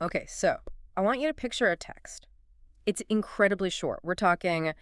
Okay, so I want you to picture a text. It's incredibly short. We're talking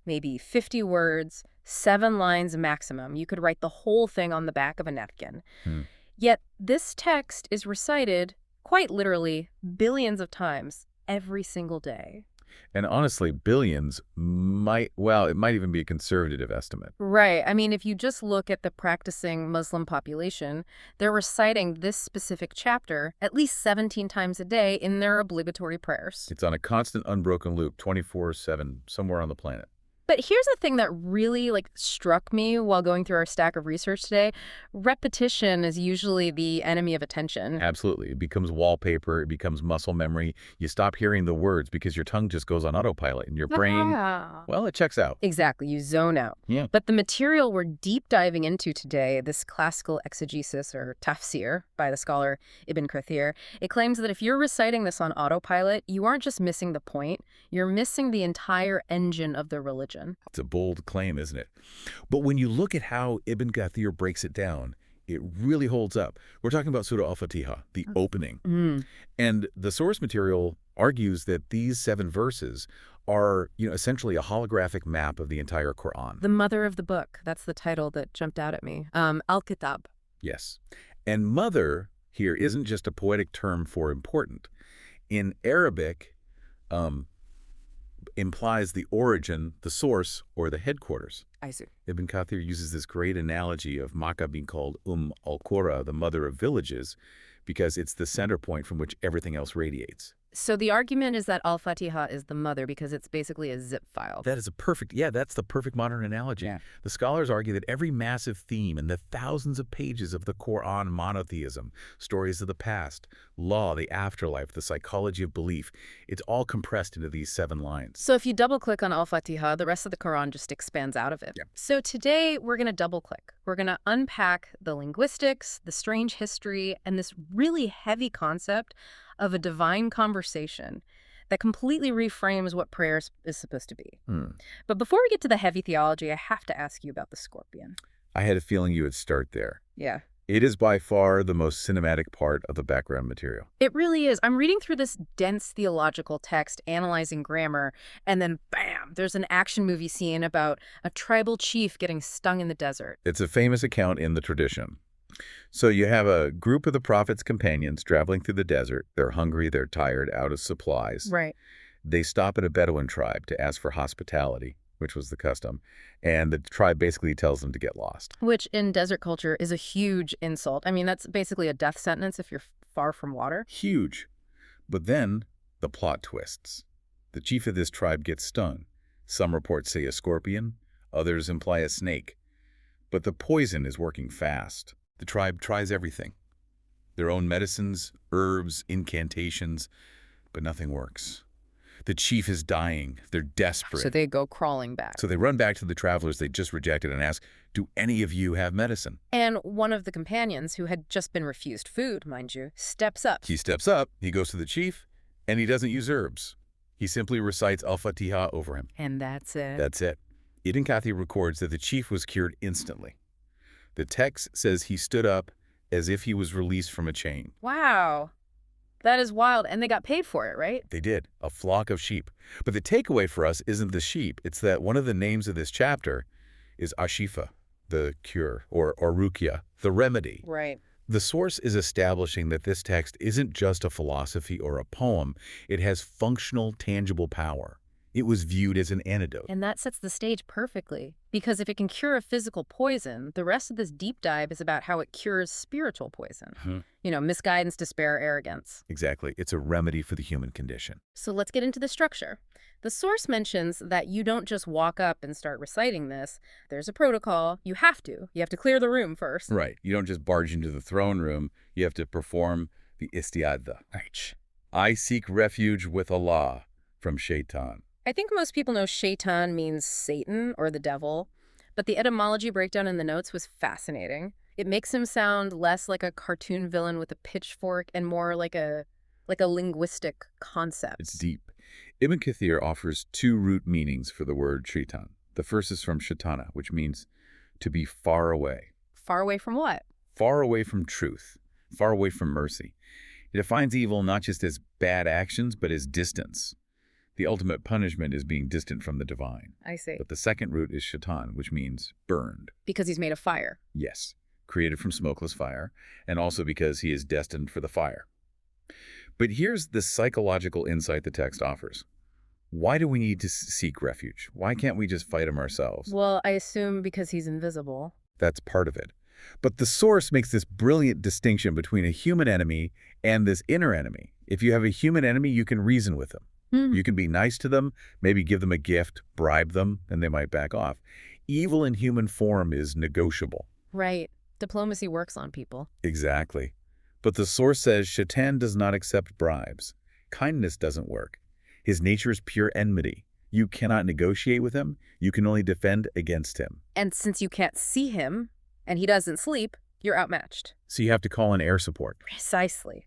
maybe 50 words, 7 lines maximum. You could write the whole thing on the back of a napkin. Hmm. Yet this text is recited, quite literally, billions of times every single day. And honestly, billions might, well, it might even be a conservative estimate. Right. I mean, if you just look at the practicing Muslim population, they're reciting this specific chapter at least 17 times a day in their obligatory prayers. It's on a constant unbroken loop, 24/7, somewhere on the planet. But here's the thing that really struck me while going through our stack of research today. Repetition is usually the enemy of attention. Absolutely. It becomes wallpaper. It becomes muscle memory. You stop hearing the words because your tongue just goes on autopilot and your brain, Ah. well, it checks out. Exactly, you zone out. Yeah. But the material we're deep diving into today, this classical exegesis or tafsir by the scholar Ibn Kathir, it claims that if you're reciting this on autopilot, you aren't just missing the point, you're missing the entire engine of the religion. It's a bold claim, isn't it? But when you look at how Ibn Kathir breaks it down, it really holds up. We're talking about Surah Al-Fatihah, the opening. And the source material argues that these 7 verses are, essentially a holographic map of the entire Quran. The mother of the book, that's the title that jumped out at me. Al-Kitab. Yes. And mother here isn't just a poetic term for important. In Arabic, implies the origin, the source, or the headquarters. I see. Ibn Kathir uses this great analogy of Makkah being called al-Qura, the mother of villages, because it's the center point from which everything else radiates. So the argument is that Al-Fatihah is the mother because it's basically a zip file. That is that's the perfect modern analogy. Yeah. The scholars argue that every massive theme in the thousands of pages of the Quran, monotheism, stories of the past, law, the afterlife, the psychology of belief, it's all compressed into these 7 lines. So if you double-click on Al-Fatihah, the rest of the Quran just expands out of it. Yeah. So today, we're going to double-click. We're going to unpack the linguistics, the strange history, and this really heavy concept of a divine conversation that completely reframes what prayer is supposed to be. But before we get to the heavy theology, I have to ask you about the scorpion. I had a feeling you would start there. Yeah. It is by far the most cinematic part of the background material. It really is. I'm reading through this dense theological text, analyzing grammar, and then bam, there's an action movie scene about a tribal chief getting stung in the desert. It's a famous account in the tradition. So you have a group of the prophet's companions traveling through the desert. They're hungry, they're tired, out of supplies. Right. They stop at a Bedouin tribe to ask for hospitality, which was the custom, and the tribe basically tells them to get lost. Which in desert culture is a huge insult. I mean, that's basically a death sentence if you're far from water. Huge. But then the plot twists. The chief of this tribe gets stung. Some reports say a scorpion, others imply a snake. But the poison is working fast. The tribe tries everything. Their own medicines, herbs, incantations, but nothing works. The chief is dying. They're desperate. So they go crawling back. So they run back to the travelers they just rejected and ask, do any of you have medicine? And one of the companions, who had just been refused food, mind you, steps up. He steps up, he goes to the chief, and he doesn't use herbs. He simply recites Al-Fatihah over him. And that's it. That's it. Ibn Kathir records that the chief was cured instantly. The text says he stood up as if he was released from a chain. Wow. That is wild. And they got paid for it, right? They did, a flock of sheep. But the takeaway for us isn't the sheep. It's that one of the names of this chapter is Ashifa, the cure, or Ruqya, the remedy. Right. The source is establishing that this text isn't just a philosophy or a poem. It has functional, tangible power. It was viewed as an antidote. And that sets the stage perfectly. Because if it can cure a physical poison, the rest of this deep dive is about how it cures spiritual poison. Misguidance, despair, arrogance. Exactly. It's a remedy for the human condition. So let's get into the structure. The source mentions that you don't just walk up and start reciting this. There's a protocol. You have to. You have to clear the room first. Right. You don't just barge into the throne room. You have to perform the isti'adha. Right. I seek refuge with Allah from shaitan. I think most people know shaitan means Satan or the devil, but the etymology breakdown in the notes was fascinating. It makes him sound less like a cartoon villain with a pitchfork and more like a linguistic concept. It's deep. Ibn Kathir offers 2 root meanings for the word shaitan. The first is from shaitana, which means to be far away. Far away from what? Far away from truth, far away from mercy. It defines evil not just as bad actions, but as distance. The ultimate punishment is being distant from the divine. I see. But the second root is shaitan, which means burned. Because he's made of fire. Yes, created from smokeless fire, and also because he is destined for the fire. But here's the psychological insight the text offers. Why do we need to seek refuge? Why can't we just fight him ourselves? Well, I assume because he's invisible. That's part of it. But the source makes this brilliant distinction between a human enemy and this inner enemy. If you have a human enemy, you can reason with them. You can be nice to them, maybe give them a gift, bribe them, and they might back off. Evil in human form is negotiable. Right. Diplomacy works on people. Exactly. But the source says Shaitan does not accept bribes. Kindness doesn't work. His nature is pure enmity. You cannot negotiate with him. You can only defend against him. And since you can't see him, and he doesn't sleep, you're outmatched. So you have to call in air support. Precisely.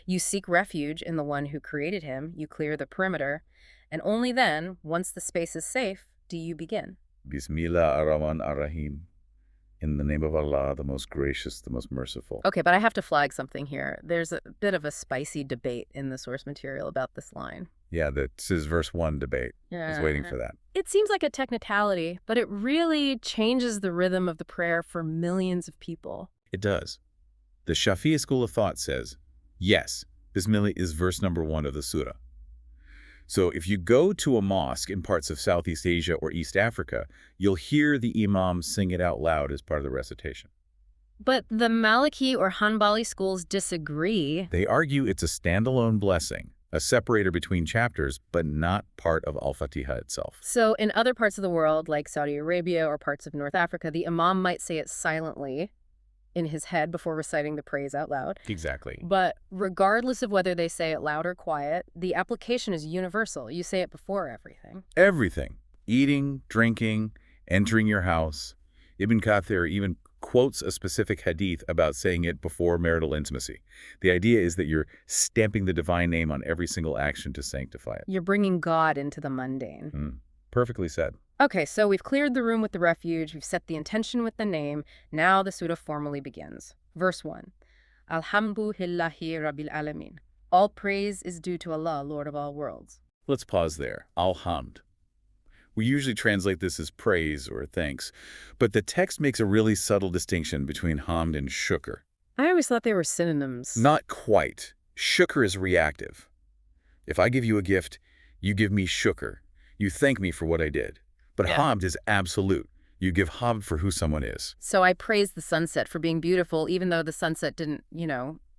You seek refuge in the one who created him, you clear the perimeter, and only then, once the space is safe, do you begin. Bismillah ar-Rahman ar-Rahim. In the name of Allah, the most gracious, the most merciful. Okay, but I have to flag something here. There's a bit of a spicy debate in the source material about this line. Yeah, this is verse 1 debate. I was waiting for that. It seems like a technicality, but it really changes the rhythm of the prayer for millions of people. It does. The Shafi'i school of thought says, yes, Bismillah is verse number 1 of the surah. So if you go to a mosque in parts of Southeast Asia or East Africa, you'll hear the imam sing it out loud as part of the recitation. But the Maliki or Hanbali schools disagree. They argue it's a standalone blessing, a separator between chapters, but not part of Al-Fatihah itself. So in other parts of the world, like Saudi Arabia or parts of North Africa, the imam might say it silently in his head before reciting the praise out loud. Exactly. But regardless of whether they say it loud or quiet, the application is universal. You say it before everything. Everything. Eating, drinking, entering your house. Ibn Kathir even quotes a specific hadith about saying it before marital intimacy. The idea is that you're stamping the divine name on every single action to sanctify it. You're bringing God into the mundane. Perfectly said. Okay, so we've cleared the room with the refuge, we've set the intention with the name, now the surah formally begins. Verse 1. Alhamdulillahi Rabbil Alameen. All praise is due to Allah, Lord of all worlds. Let's pause there. Alhamd. We usually translate this as praise or thanks, but the text makes a really subtle distinction between hamd and shukr. I always thought they were synonyms. Not quite. Shukr is reactive. If I give you a gift, you give me shukr. You thank me for what I did. But hamd is absolute. You give hamd for who someone is. So I praise the sunset for being beautiful, even though the sunset didn't,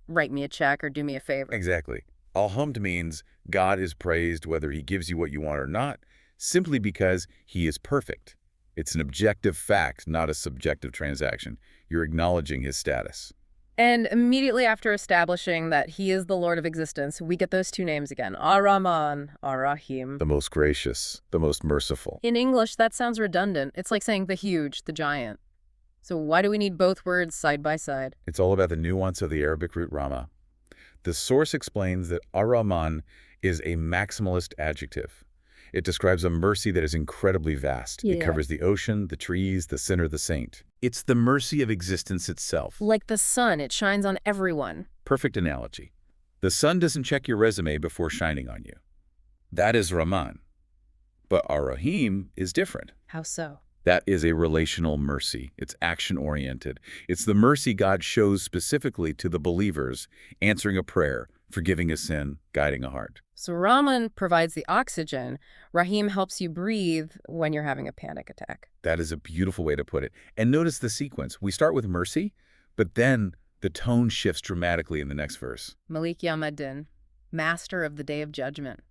write me a check or do me a favor. Exactly. Alhamd means God is praised whether he gives you what you want or not, simply because he is perfect. It's an objective fact, not a subjective transaction. You're acknowledging his status. And immediately after establishing that he is the Lord of existence, we get those two names again, Ar-Rahman, Ar-Rahim. The most gracious, the most merciful. In English, that sounds redundant. It's like saying the huge, the giant. So why do we need both words side by side? It's all about the nuance of the Arabic root Rama. The source explains that Ar-Rahman is a maximalist adjective. It describes a mercy that is incredibly vast. It covers the ocean, the trees, the sinner, the saint. It's the mercy of existence itself. Like the sun, it shines on everyone. Perfect analogy. The sun doesn't check your resume before shining on you. That is Rahman. But Ar-Rahim is different. How so? That is a relational mercy. It's action-oriented. It's the mercy God shows specifically to the believers, answering a prayer, forgiving a sin, guiding a heart. So Rahman provides the oxygen. Rahim helps you breathe when you're having a panic attack. That is a beautiful way to put it. And notice the sequence. We start with mercy, but then the tone shifts dramatically in the next verse. Malik Yawmiddin, master of the day of judgment.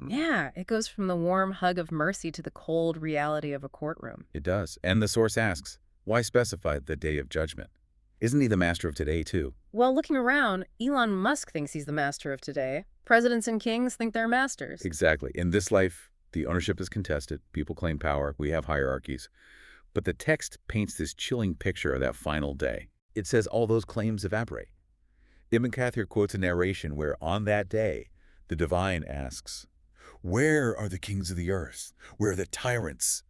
Yeah, it goes from the warm hug of mercy to the cold reality of a courtroom. It does. And the source asks, why specify the day of judgment? Isn't he the master of today, too? Well, looking around, Elon Musk thinks he's the master of today. Presidents and kings think they're masters. Exactly. In this life, the ownership is contested. People claim power. We have hierarchies. But the text paints this chilling picture of that final day. It says all those claims evaporate. Ibn Kathir quotes a narration where, on that day, the divine asks, where are the kings of the earth? Where are the tyrants?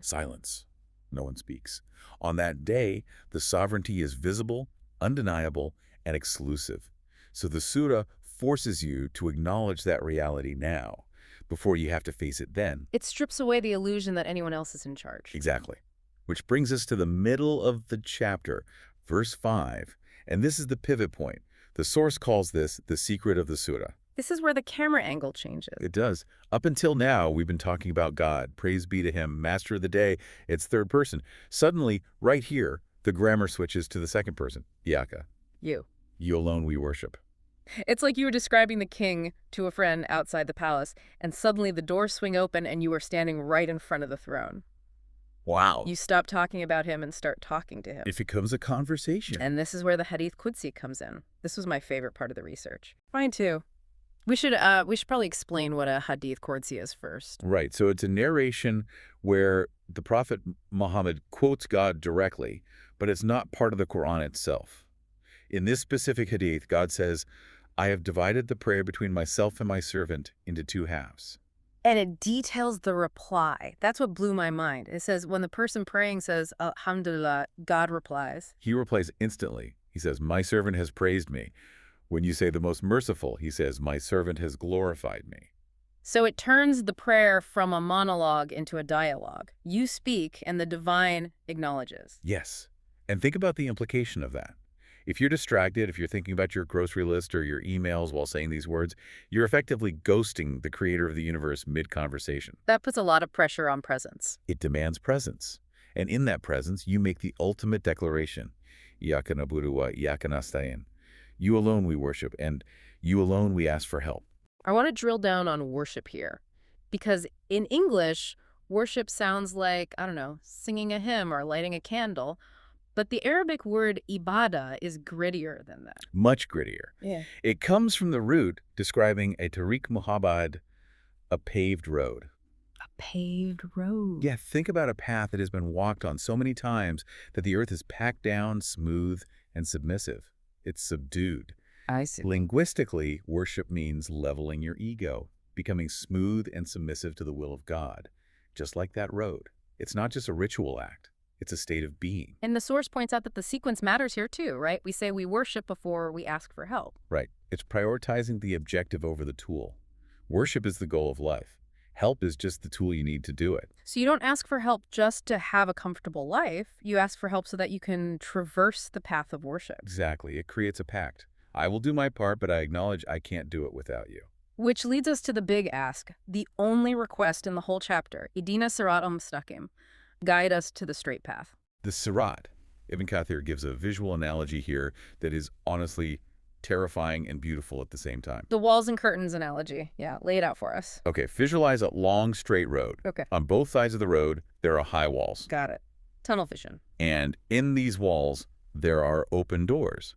Silence. No one speaks. On that day, the sovereignty is visible, undeniable, and exclusive. So the surah forces you to acknowledge that reality now, before you have to face it then. It strips away the illusion that anyone else is in charge. Exactly. Which brings us to the middle of the chapter, verse 5. And this is the pivot point. The source calls this the secret of the surah. This is where the camera angle changes. It does. Up until now, we've been talking about God. Praise be to him, master of the day. It's third person. Suddenly, right here, the grammar switches to the second person. Yaka. You. You alone we worship. It's like you were describing the king to a friend outside the palace, and suddenly the doors swing open and you are standing right in front of the throne. Wow. You stop talking about him and start talking to him. It becomes a conversation. And this is where the Hadith Qudsi comes in. This was my favorite part of the research. Mine too. We should probably explain what a Hadith Qudsi is first. Right. So it's a narration where the Prophet Muhammad quotes God directly, but it's not part of the Quran itself. In this specific hadith, God says, I have divided the prayer between myself and my servant into two halves. And it details the reply. That's what blew my mind. It says when the person praying says, Alhamdulillah, God replies. He replies instantly. He says, my servant has praised me. When you say the most merciful, he says, my servant has glorified me. So it turns the prayer from a monologue into a dialogue. You speak and the divine acknowledges. Yes. And think about the implication of that. If you're distracted, if you're thinking about your grocery list or your emails while saying these words, you're effectively ghosting the creator of the universe mid-conversation. That puts a lot of pressure on presence. It demands presence. And in that presence, you make the ultimate declaration. Iyyaka na'budu wa iyyaka nasta'in. You alone we worship, and you alone we ask for help. I want to drill down on worship here, because in English, worship sounds like, I don't know, singing a hymn or lighting a candle, but the Arabic word ibadah is grittier than that. Much grittier. Yeah. It comes from the root describing a tariq muhabbad, a paved road. A paved road. Yeah, think about a path that has been walked on so many times that the earth is packed down, smooth, and submissive. It's subdued. I see. Linguistically, worship means leveling your ego, becoming smooth and submissive to the will of God, just like that road. It's not just a ritual act. It's a state of being. And the source points out that the sequence matters here too, right? We say we worship before we ask for help. Right. It's prioritizing the objective over the tool. Worship is the goal of life. Help is just the tool you need to do it. So you don't ask for help just to have a comfortable life. You ask for help so that you can traverse the path of worship. Exactly. It creates a pact. I will do my part, but I acknowledge I can't do it without you. Which leads us to the big ask, the only request in the whole chapter. Idina Sirat al-Mustaqim. Guide us to the straight path. The Sirat. Ibn Kathir gives a visual analogy here that is honestly terrifying and beautiful at the same time. The walls and curtains analogy. Yeah, lay it out for us. Okay, visualize a long, straight road. Okay. On both sides of the road, there are high walls. Got it. Tunnel vision. And in these walls, there are open doors.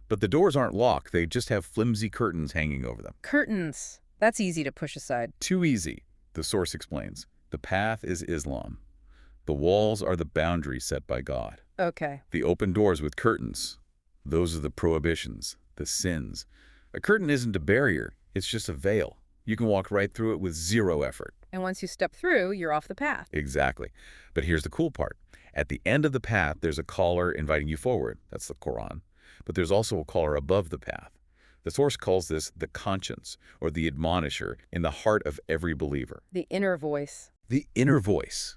But the doors aren't locked. They just have flimsy curtains hanging over them. Curtains. That's easy to push aside. Too easy, the source explains. The path is Islam. The walls are the boundaries set by God. Okay. The open doors with curtains, those are the prohibitions, the sins. A curtain isn't a barrier, it's just a veil. You can walk right through it with zero effort. And once you step through, you're off the path. Exactly. But here's the cool part. At the end of the path, there's a caller inviting you forward. That's the Quran. But there's also a caller above the path. The source calls this the conscience, or the admonisher, in the heart of every believer. The inner voice. The inner voice.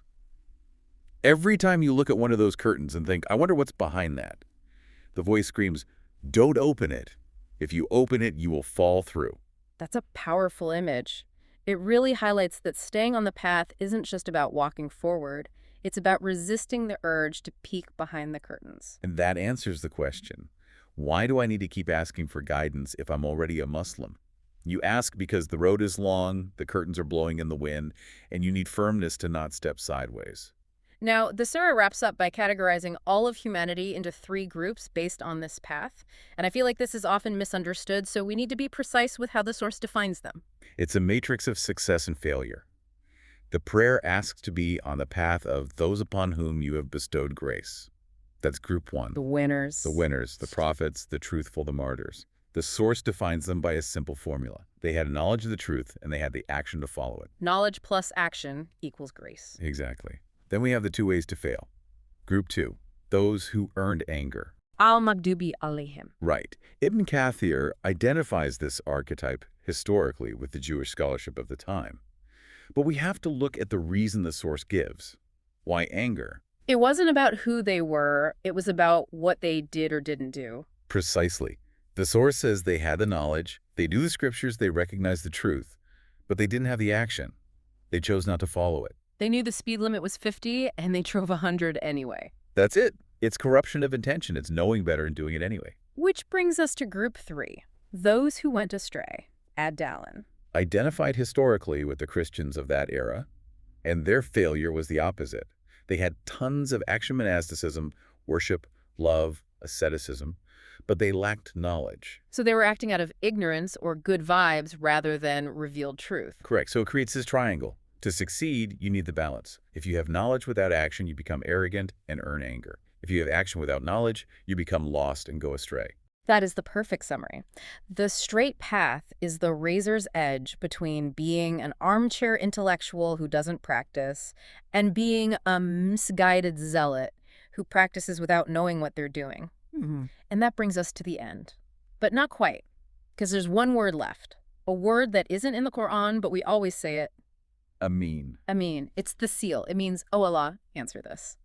Every time you look at one of those curtains and think, I wonder what's behind that, the voice screams, don't open it. If you open it, you will fall through. That's a powerful image. It really highlights that staying on the path isn't just about walking forward. It's about resisting the urge to peek behind the curtains. And that answers the question, why do I need to keep asking for guidance if I'm already a Muslim? You ask because the road is long, the curtains are blowing in the wind, and you need firmness to not step sideways. Now, the surah wraps up by categorizing all of humanity into 3 groups based on this path. And I feel like this is often misunderstood, so we need to be precise with how the source defines them. It's a matrix of success and failure. The prayer asks to be on the path of those upon whom you have bestowed grace. That's group 1. The winners. The winners, the prophets, the truthful, the martyrs. The source defines them by a simple formula. They had knowledge of the truth, and they had the action to follow it. Knowledge plus action equals grace. Exactly. Then we have the 2 ways to fail. Group 2, those who earned anger. al-Maghdubi alayhim. Right. Ibn Kathir identifies this archetype historically with the Jewish scholarship of the time. But we have to look at the reason the source gives. Why anger? It wasn't about who they were, it was about what they did or didn't do. Precisely. The source says they had the knowledge, they knew the scriptures, they recognized the truth, but they didn't have the action. They chose not to follow it. They knew the speed limit was 50, and they drove 100 anyway. That's it. It's corruption of intention. It's knowing better and doing it anyway. Which brings us to group 3, those who went astray, ad-Dalin. Identified historically with the Christians of that era, and their failure was the opposite. They had tons of action monasticism, worship, love, asceticism, but they lacked knowledge. So they were acting out of ignorance or good vibes rather than revealed truth. Correct. So it creates this triangle. To succeed, you need the balance. If you have knowledge without action, you become arrogant and earn anger. If you have action without knowledge, you become lost and go astray. That is the perfect summary. The straight path is the razor's edge between being an armchair intellectual who doesn't practice and being a misguided zealot who practices without knowing what they're doing. And that brings us to the end. But not quite, because there's one word left. A word that isn't in the Quran, but we always say it. Ameen. Ameen. It's the seal. It means, oh Allah, answer this.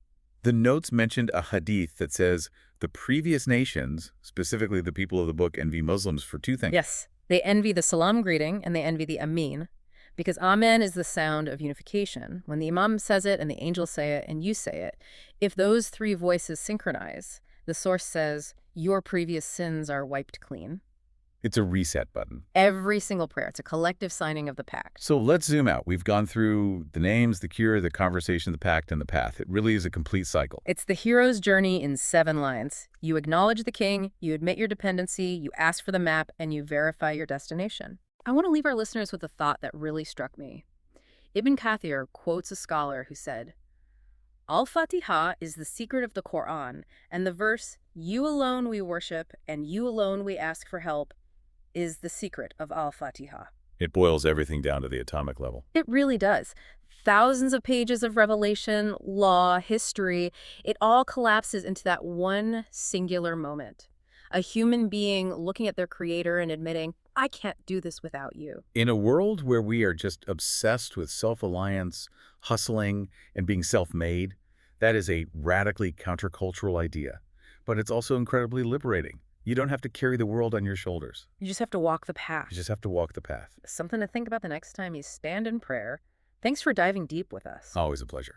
The notes mentioned a hadith that says the previous nations, specifically the people of the book, envy Muslims for two things. Yes, they envy the salam greeting and they envy the Ameen, because Amen is the sound of unification. When the Imam says it and the angels say it and you say it, if those three voices synchronize, the source says your previous sins are wiped clean. It's a reset button. Every single prayer. It's a collective signing of the pact. So let's zoom out. We've gone through the names, the cure, the conversation, the pact, and the path. It really is a complete cycle. It's the hero's journey in 7 lines. You acknowledge the king, you admit your dependency, you ask for the map, and you verify your destination. I want to leave our listeners with a thought that really struck me. Ibn Kathir quotes a scholar who said, Al-Fatihah is the secret of the Quran, and the verse, you alone we worship, and you alone we ask for help, is the secret of Al-Fatihah. It boils everything down to the atomic level. It really does. Thousands of pages of revelation, law, history, it all collapses into that one singular moment. A human being looking at their creator and admitting, I can't do this without you. In a world where we are just obsessed with self-reliance, hustling, and being self-made, that is a radically countercultural idea. But it's also incredibly liberating. You don't have to carry the world on your shoulders. You just have to walk the path. You just have to walk the path. Something to think about the next time you stand in prayer. Thanks for diving deep with us. Always a pleasure.